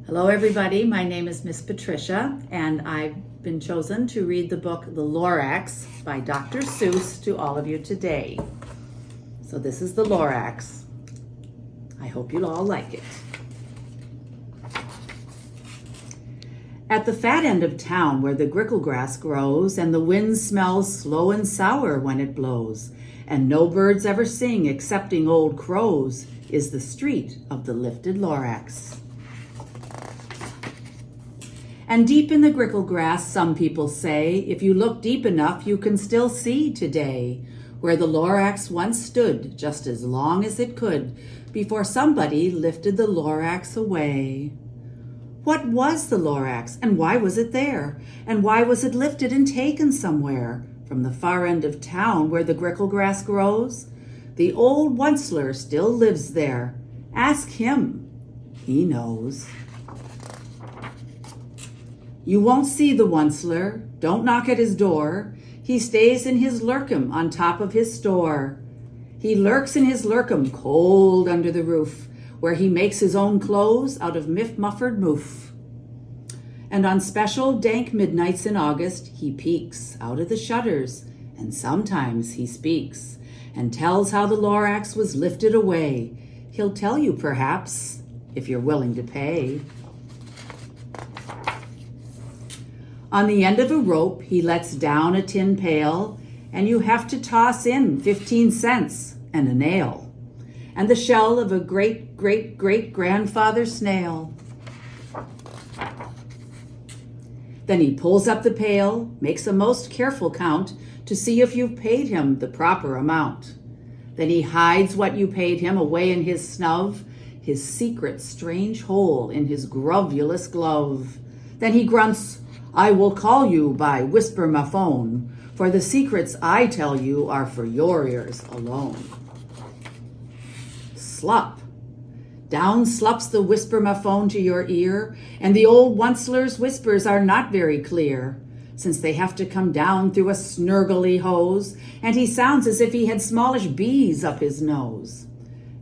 Hello everybody, my name is Miss Patricia and I've been chosen to read the book The LORAX by Dr. Seuss to all of you today. So this is The LORAX. I hope you'll all like it. At the fat end of town where the grickle grass grows and the wind smells slow and sour when it blows and no birds ever sing excepting old crows is the street of the lifted LORAX. And deep in the grickle grass, some people say, if you look deep enough, you can still see today where the LORAX once stood just as long as it could before somebody lifted the LORAX away. What was the LORAX and why was it there? And why was it lifted and taken somewhere from the far end of town where the grickle grass grows? The old Onceler still lives there. Ask him. He knows. You won't see the Onceler. Don't knock at his door. He stays in his lurkum on top of his store. He lurks in his lurkum cold under the roof, where he makes his own clothes out of muffered moof. And on special dank midnights in August, he peeks out of the shutters, and sometimes he speaks, and tells how the LORAX was lifted away. He'll tell you perhaps, if you're willing to pay. On the end of a rope, he lets down a tin pail, and you have to toss in 15 cents and a nail, and the shell of a great-great-great-grandfather snail. Then he pulls up the pail, makes a most careful count to see if you've paid him the proper amount. Then he hides what you paid him away in his snub, his secret strange hole in his grovulous glove. Then he grunts, I will call you by whisper my phone, for the secrets I tell you are for your ears alone. Slop. Down slops the whisper my phone to your ear, and the old Onceler's whispers are not very clear, since they have to come down through a snurgly hose, and he sounds as if he had smallish bees up his nose.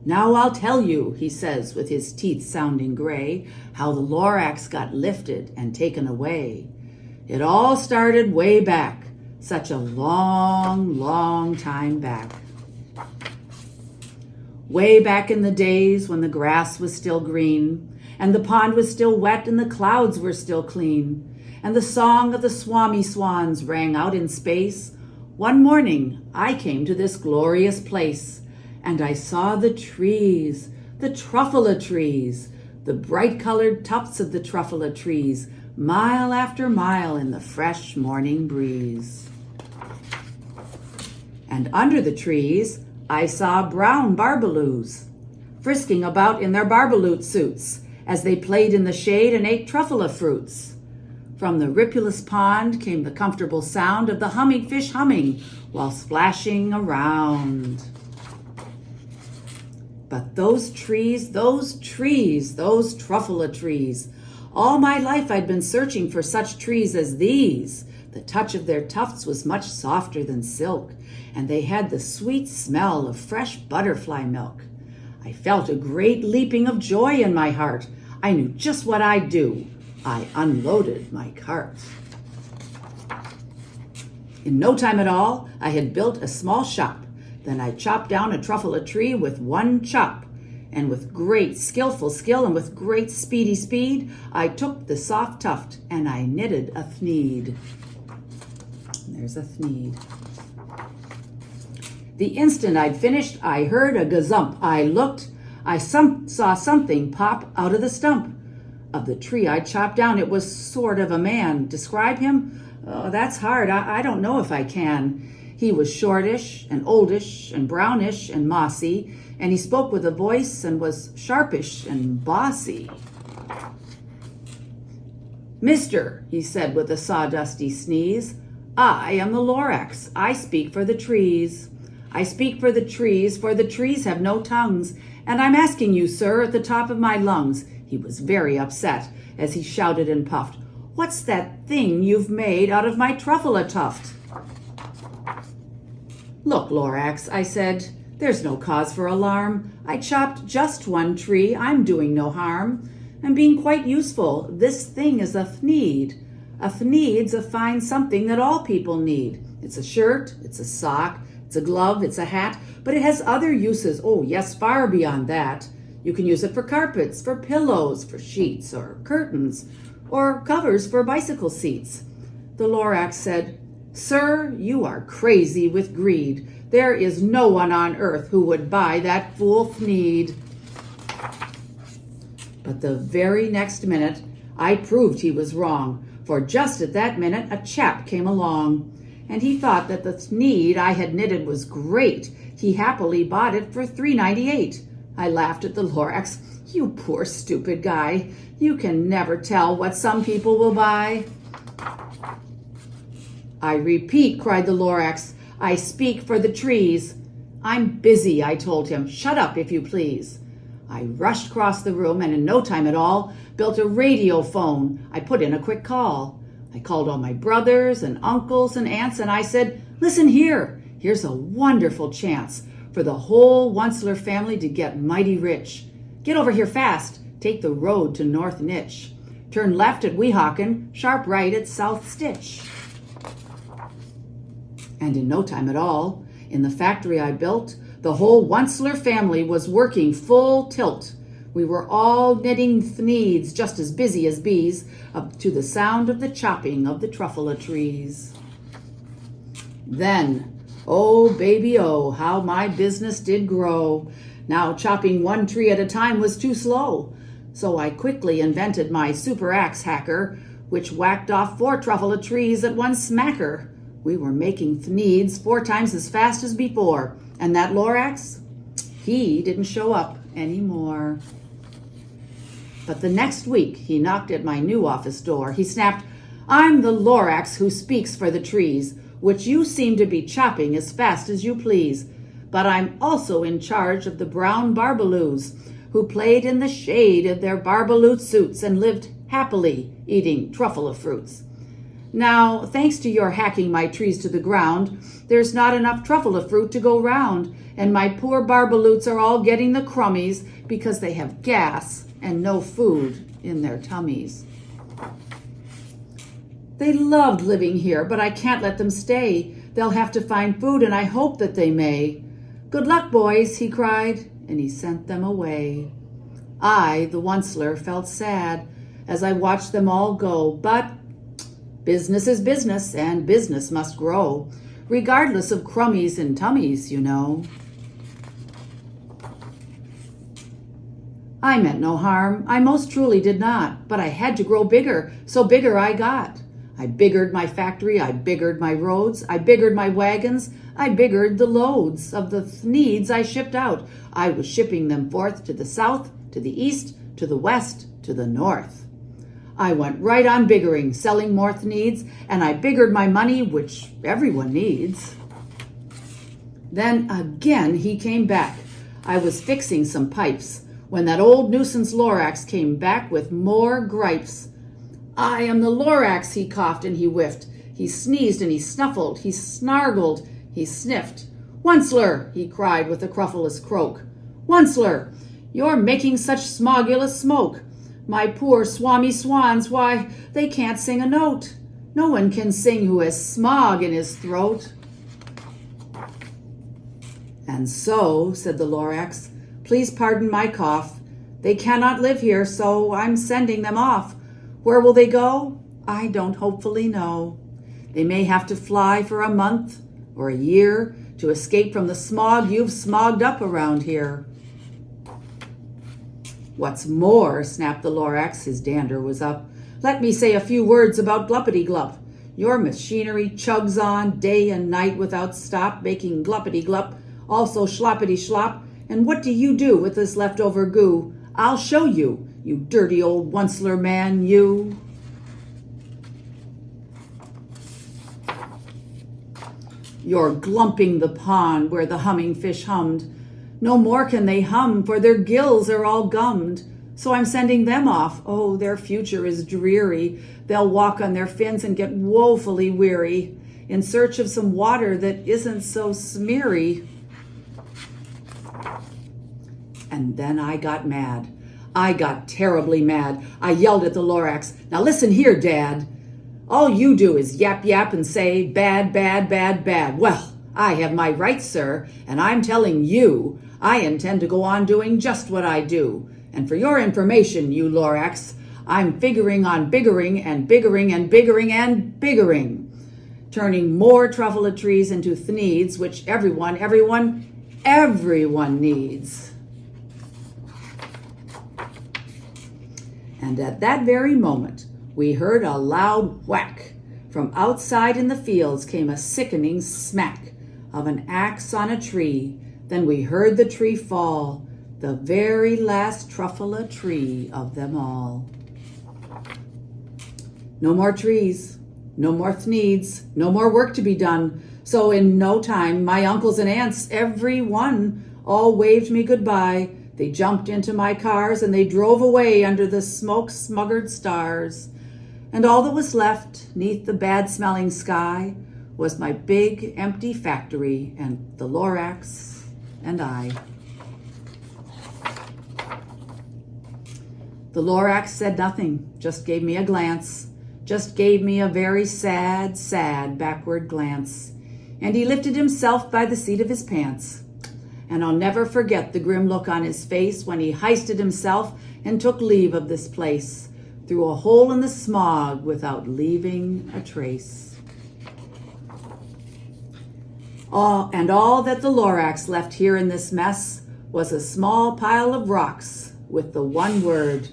Now I'll tell you, he says with his teeth sounding gray, how the LORAX got lifted and taken away. It all started way back, such a long, long time back. Way back in the days when the grass was still green, and the pond was still wet and the clouds were still clean, and the song of the swami swans rang out in space, one morning I came to this glorious place, and I saw the trees, the truffula trees, the bright-colored tufts of the truffula trees, mile after mile in the fresh morning breeze. And under the trees, I saw brown barbaloos, frisking about in their barbaloot suits as they played in the shade and ate truffula fruits. From the ripulous pond came the comfortable sound of the humming fish humming while splashing around. But those trees, those truffula trees, all my life I'd been searching for such trees as these. The touch of their tufts was much softer than silk, and they had the sweet smell of fresh butterfly milk. I felt a great leaping of joy in my heart. I knew just what I'd do. I unloaded my cart. In no time at all, I had built a small shop. Then I chopped down a truffula tree with one chop. And with great skillful skill and with great speedy speed, I took the soft tuft and I knitted a thneed. There's a thneed. The instant I'd finished, I heard a gazump. I looked, saw something pop out of the stump of the tree I'd chopped down. It was sort of a man. Describe him? Oh, that's hard. I don't know if I can. He was shortish and oldish and brownish and mossy, and he spoke with a voice and was sharpish and bossy. Mister, he said with a sawdusty sneeze, I am the LORAX. I speak for the trees. I speak for the trees have no tongues, and I'm asking you, sir, at the top of my lungs. He was very upset as he shouted and puffed, What's that thing you've made out of my truffula tuft? Look, LORAX, I said, there's no cause for alarm. I chopped just one tree. I'm doing no harm. I'm being quite useful. This thing is a thneed. A thneed's a fine something that all people need. It's a shirt, it's a sock, it's a glove, it's a hat, but it has other uses. Oh, yes, far beyond that. You can use it for carpets, for pillows, for sheets, or curtains, or covers for bicycle seats. The LORAX said, "Sir, you are crazy with greed. There is no one on earth who would buy that fool thneed." But the very next minute, I proved he was wrong, for just at that minute a chap came along, and he thought that the thneed I had knitted was great. He happily bought it for $3.98. I laughed at the LORAX. "You poor stupid guy. You can never tell what some people will buy." "I repeat," cried the LORAX, "I speak for the trees." "I'm busy," I told him. "Shut up, if you please." I rushed across the room and in no time at all built a radio phone. I put in a quick call. I called all my brothers and uncles and aunts and I said, "Listen here, here's a wonderful chance for the whole Onceler family to get mighty rich. Get over here fast. Take the road to North Nitch. Turn left at Weehawken, sharp right at South Stitch." And in no time at all, in the factory I built, the whole Onceler family was working full tilt. We were all knitting thneeds, just as busy as bees, up to the sound of the chopping of the truffula trees. Then, oh baby oh, how my business did grow. Now chopping one tree at a time was too slow. So I quickly invented my super axe hacker, which whacked off 4 truffula trees at one smacker. We were making thneeds 4 times as fast as before, and that LORAX, he didn't show up anymore. But the next week, he knocked at my new office door. He snapped, "I'm the LORAX who speaks for the trees, which you seem to be chopping as fast as you please. But I'm also in charge of the brown barbaloos, who played in the shade of their barbaloot suits and lived happily eating truffula fruits. Now, thanks to your hacking my trees to the ground, there's not enough truffula fruit to go round, and my poor barbaloots are all getting the crummies because they have gas and no food in their tummies. They loved living here, but I can't let them stay. They'll have to find food, and I hope that they may. Good luck, boys," he cried, and he sent them away. I, the Onceler, felt sad as I watched them all go, but business is business, and business must grow, regardless of crummies and tummies, you know. I meant no harm, I most truly did not, but I had to grow bigger, so bigger I got. I biggered my factory, I biggered my roads, I biggered my wagons, I biggered the loads of the thneeds I shipped out. I was shipping them forth to the south, to the east, to the west, to the north. I went right on biggering, selling more thneeds, and I biggered my money, which everyone needs. Then again he came back. I was fixing some pipes when that old nuisance LORAX came back with more gripes. "I am the LORAX," he coughed and he whiffed. He sneezed and he snuffled, he snargled, he sniffed. "Onceler," he cried with a cruffulous croak. "Onceler, you're making such smogulous smoke. My poor swami swans, why, they can't sing a note. No one can sing who has smog in his throat." "And so," said the LORAX, "please pardon my cough. They cannot live here, so I'm sending them off. Where will they go? I don't hopefully know. They may have to fly for a month or a year to escape from the smog you've smogged up around here." "What's more," snapped the LORAX, his dander was up, "let me say a few words about Gluppity-Glup. Your machinery chugs on day and night without stop, making Gluppity-Glup, also Schloppity-Schlop, and what do you do with this leftover goo? I'll show you, you dirty old Onceler man, you." "You're glumping the pond where the humming fish hummed. No more can they hum, for their gills are all gummed. So I'm sending them off. Oh, their future is dreary. They'll walk on their fins and get woefully weary, in search of some water that isn't so smeary." And then I got mad. I got terribly mad. I yelled at the LORAX, "Now listen here, Dad. All you do is yap yap and say bad, bad, bad, bad. Well, I have my rights, sir, and I'm telling you, I intend to go on doing just what I do. And for your information, you LORAX, I'm figuring on biggering and biggering and biggering and biggering, turning more truffula trees into thneeds, which everyone needs." And at that very moment, we heard a loud whack. From outside in the fields came a sickening smack of an axe on a tree. Then we heard the tree fall, the very last truffula tree of them all. No more trees, no more thneeds, no more work to be done. So in no time, my uncles and aunts, every one, all waved me goodbye. They jumped into my cars and they drove away under the smoke-smuggered stars. And all that was left, 'neath the bad-smelling sky, was my big, empty factory and the LORAX and I. The LORAX said nothing, just gave me a glance, just gave me a very sad, sad backward glance. And he lifted himself by the seat of his pants. And I'll never forget the grim look on his face when he hoisted himself and took leave of this place through a hole in the smog without leaving a trace. All that the LORAX left here in this mess was a small pile of rocks with the one word,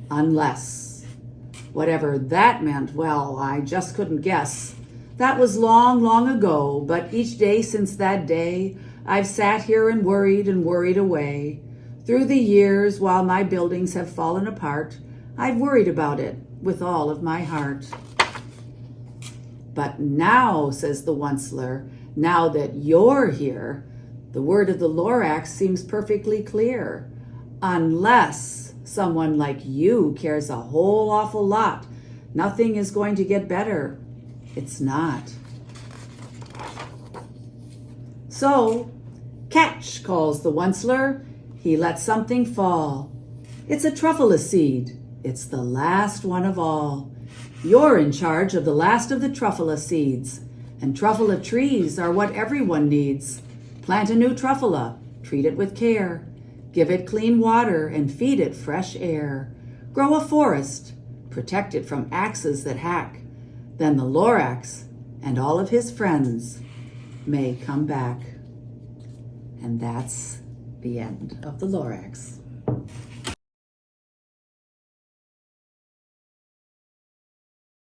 unless. Whatever that meant, well, I just couldn't guess. That was long, long ago, but each day since that day, I've sat here and worried away. Through the years, while my buildings have fallen apart, I've worried about it with all of my heart. But now, says the Onceler, now that you're here, the word of the LORAX seems perfectly clear. Unless someone like you cares a whole awful lot, nothing is going to get better. It's not. So, catch, calls the Onceler. He lets something fall. It's a truffula seed. It's the last one of all. You're in charge of the last of the truffula seeds. And truffula trees are what everyone needs. Plant a new truffula, treat it with care. Give it clean water and feed it fresh air. Grow a forest, protect it from axes that hack. Then the LORAX and all of his friends may come back. And that's the end of the LORAX.